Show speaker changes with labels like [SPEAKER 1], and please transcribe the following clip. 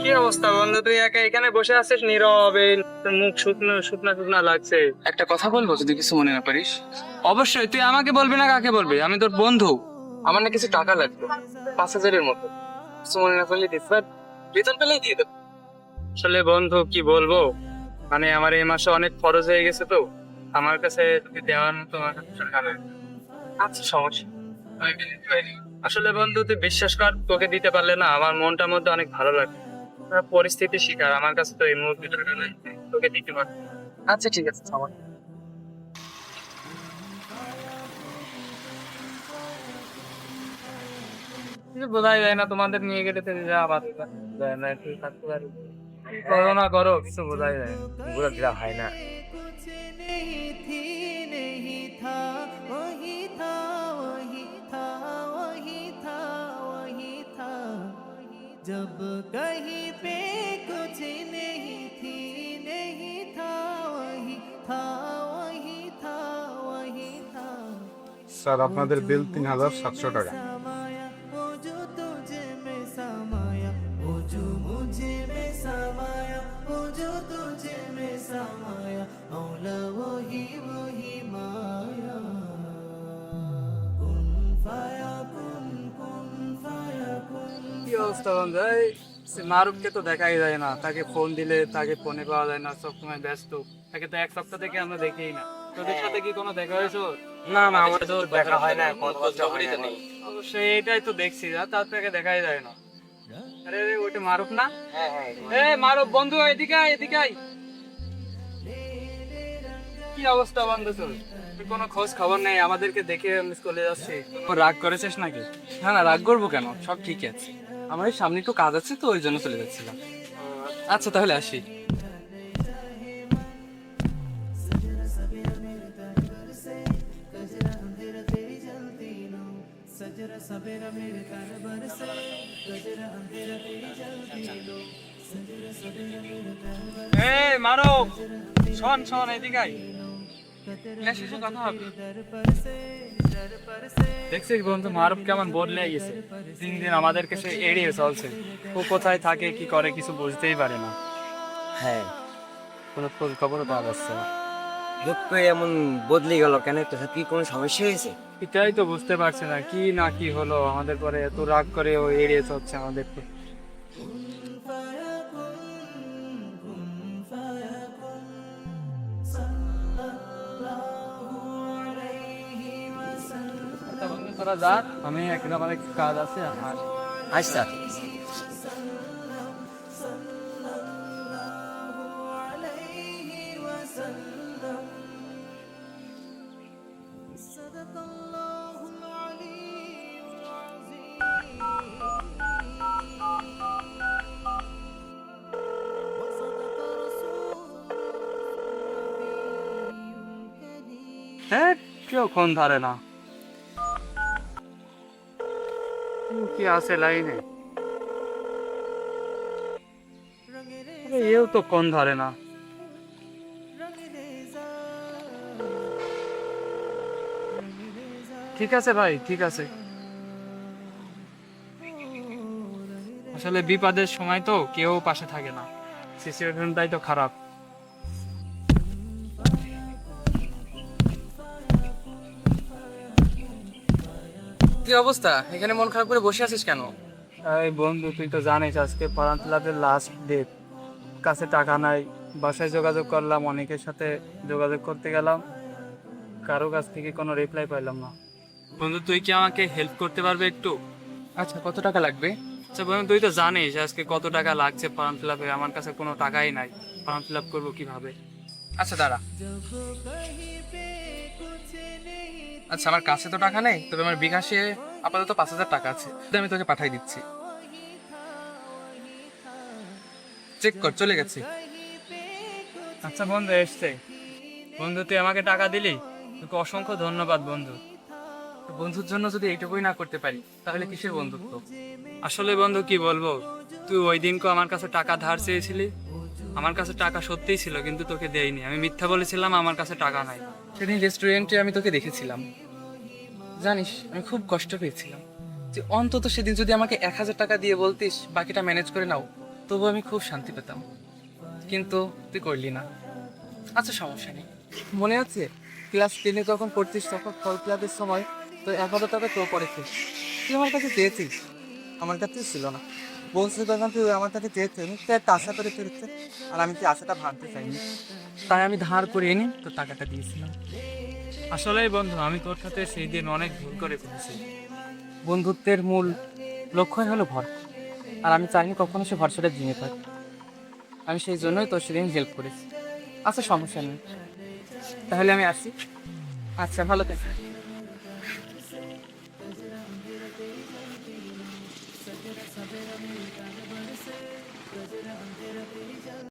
[SPEAKER 1] কি অবস্থা বন্ধু, তুই একা এখানে বসে আছিস নীরবে? তোর মুখ শুকনো শুকনা শুকনা লাগছে।
[SPEAKER 2] একটা কথা বলবো যদি কিছু মনে না পারিস?
[SPEAKER 1] অবশ্যই, তুই আমাকে বলবি না কাকে বলবি? আমি তোর বন্ধু।
[SPEAKER 2] আমার না কিছু টাকা লাগবে, 5,000-এর মতো। কিছু মনে না করলে দিস, বাট বেতন পেলেই দিয়ে দেবো।
[SPEAKER 1] আসলে বন্ধু কি বলবো, মানে আমার এই মাসে অনেক খরচ হয়ে গেছে তো, আমার কাছে তোকে দেওয়ার মতো আমার কাছে টাকা নেই।
[SPEAKER 2] আচ্ছা, সমস্যা নেই। আমি এমনি দিতে পারি।
[SPEAKER 1] আসলে বন্ধু তুই বিশ্বাস কর, তোকে দিতে পারলে না আমার মনটার মধ্যে অনেক ভালো লাগে। পরিস্থিতি শিকার, আমার কাছে তো এই মুহূর্তে টাকা নাই, তোকে দিতে পার।
[SPEAKER 2] আচ্ছা, ঠিক আছে, সমস্যা নেই।
[SPEAKER 1] কিছু বোঝাই যায় না, তোমাদের নিয়ে গেলে তো যা বাদ যায় না, একটু থাকতে পারি। কি করো না করো কিছু বোঝাই যায় না।
[SPEAKER 2] পুরো দিলা হয় না।
[SPEAKER 3] जब कहीं पे कुछ नहीं थी, नहीं था वही था, वही था, वही था।
[SPEAKER 4] স্যার আপনাদের বিল 3,700 টাকা।
[SPEAKER 3] समाया वो जो तुझे में समाया, वो जो मुझे में समाया, वो जो तुझे में समाया, मौला वही वही माया। कुन फाया कुन, कुन फाया कुन।
[SPEAKER 1] কি অবস্থা বন্ধু? এই মারুফকে তো দেখাই যায় না, তাকে ফোন দিলে তাকে ফোনে পাওয়া যায় না, সবসময় ব্যস্ত। তাকে তো এক সপ্তাহ থেকে আমরা দেখেই না। তোদের সাথে কি কোনো দেখা হয়েছে ওর?
[SPEAKER 2] না না, আমার তো দেখা হয় না, এখন খোঁজখবরই তো নেই।
[SPEAKER 1] অবশ্যই এটাই তো দেখছি, আর তার থেকে দেখাই যায় না। আরে রে, ওইটা মারুফ না?
[SPEAKER 2] হ্যাঁ হ্যাঁ।
[SPEAKER 1] এ মারুফ বন্ধু, এদিকে আয়, এদিকে আয়। কি অবস্থা বন্ধু তোর? তুই কোনো খোঁজ খবর নেই, আমাদেরকে দেখে মিস করে যাচ্ছি। রাগ করেছিস নাকি?
[SPEAKER 2] না না, রাগ করবো কেন? সব ঠিক আছে। আমার এই সামনে একটু কাজ আছে তো, ওই জন্য চলে যাচ্ছিলাম। আচ্ছা, তাহলে আসি।
[SPEAKER 3] सजरा सवेरा मेरे कर बरसे, गजरा अंधेरा तेरी जलती लो। सजरा सवेरा मेरे कर बरसे,
[SPEAKER 1] এ মারুফ, শোন শোন, এদিকে আয়।
[SPEAKER 2] শেষে কথা হবে।
[SPEAKER 3] दर पर से, दर पर से।
[SPEAKER 1] দেখছিস বন্ধু, মারুফ কেমন বদলে গেছে। দিন দিন আমাদেরকে সে এড়িয়ে চলছে। ও কোথায় থাকে কি করে কিছু বুঝতেই পারে না।
[SPEAKER 5] হ্যাঁ,
[SPEAKER 1] কোনো খোঁজ খবরও পাওয়া যাচ্ছে না।
[SPEAKER 5] লোক তো এমন বদলে গেল কেন? তোর সাথে কি কোনো সমস্যা হয়েছে?
[SPEAKER 1] এটাই তো বুঝতে পারছি না, কি না কি হলো আমাদের পরে এত রাগ করে ও এড়িয়ে চলছে আমাদেরকে। আচ্ছা বন্ধু, তোরা যা, আমি একটা আমার একটু কাজ আছে আর।
[SPEAKER 5] আচ্ছা।
[SPEAKER 3] صدق الله العلي العظيم وصدق رسوله النبي الكريم।
[SPEAKER 1] হ্যাঁ, কেউ ফোন ধরে না। কি আছে লাইনে? আরে এও তো ফোন ধরে না। ঠিক আছে ভাই, ঠিক আছে। আসলে বিপদের সময় তো কেউ পাশে থাকে না, সিচুয়েশনটাই তো খারাপ।
[SPEAKER 2] কি অবস্থা? এখানে মন খারাপ করে বসে আছিস কেন?
[SPEAKER 1] এই বন্ধু, তুই তো জানিস আজকে ফর্ম ফিল আপের লাস্ট ডেট। কাছে টাকা নাই, বাসায় যোগাযোগ করলাম, অনেকের সাথে যোগাযোগ করতে গেলাম, কারো কাছ থেকে কোনো রিপ্লাই পাইলাম না। বন্ধু, তুই কি আমাকে হেল্প করতে পারবে একটু?
[SPEAKER 2] আচ্ছা, কত টাকা লাগবে?
[SPEAKER 1] আচ্ছা বন্ধু, তুই তো জানিস আজকে কত টাকা লাগছে ফর্ম ফিল আপে, আমার কাছে কোনো টাকাই নাই, ফর্ম ফিল আপ করবো কিভাবে?
[SPEAKER 2] আচ্ছা, দাঁড়া। আচ্ছা, আমার কাছে তো টাকা নেই, তবে আমার বিকাশে আপাতত 5,000 টাকা আছে, আমি তোকে পাঠিয়ে দিচ্ছি। চেক কর, চলে গেছে।
[SPEAKER 1] আচ্ছা বন্ধু, এসছে। বন্ধু, তুই আমাকে টাকা দিলি, তোকে অসংখ্য ধন্যবাদ বন্ধু।
[SPEAKER 2] বন্ধুর জন্য যদি এইটুকুই না করতে পারি, তাহলে কিসের বন্ধুত্ব?
[SPEAKER 1] আসলে বন্ধু কি বলবো, তুই ওই দিনকে আমার কাছে টাকা ধার চেয়েছিলি, আমার কাছে টাকা সত্যিই ছিল কিন্তু তোকে দেইনি, আমি মিথ্যা বলেছিলাম আমার কাছে টাকা নাই।
[SPEAKER 2] সেদিন রেস্টুরেন্টে আমি তোকে দেখেছিলাম, জানিস আমি খুব কষ্ট পেয়েছিলাম। যে অন্তত সেদিন যদি আমাকে 1,000 টাকা দিয়ে বলতিস বাকিটা ম্যানেজ করে নাও, তবু আমি খুব শান্তি পেতাম। কিন্তু তুই করলি না। আচ্ছা সমস্যা নেই। মনে আছে ক্লাস 10-এ যখন পড়তিস তখন ফল ক্লাসের সময় তো 1,000 টাকা তো পড়েছিস, তুই আমার কাছে চেয়েছিস, আমার কাছে ছিল না। বলছিস তখন তুই আমার কাছে চেয়েছিস, তুই একটা আশা করে ফিরছে, আর আমি কি আশাটা ভাঙতে চাইনি, তাই আমি ধার করে এনে তো টাকাটা দিয়েছিলাম।
[SPEAKER 1] আসলেই বন্ধু, আমি তোর সাথে সেই দিন অনেক ভুল করে ফেলেছি।
[SPEAKER 2] বন্ধুত্বের মূল লক্ষ্যই হলো ভরসা, আর আমি চাইনি কখনো সে ভরসাটা ভেঙে থাকে। আমি সেই জন্যই তোর সেদিন হেল্প করেছি। আচ্ছা সমস্যা নেই, তাহলে আমি আসি। আচ্ছা ভালো থাকি।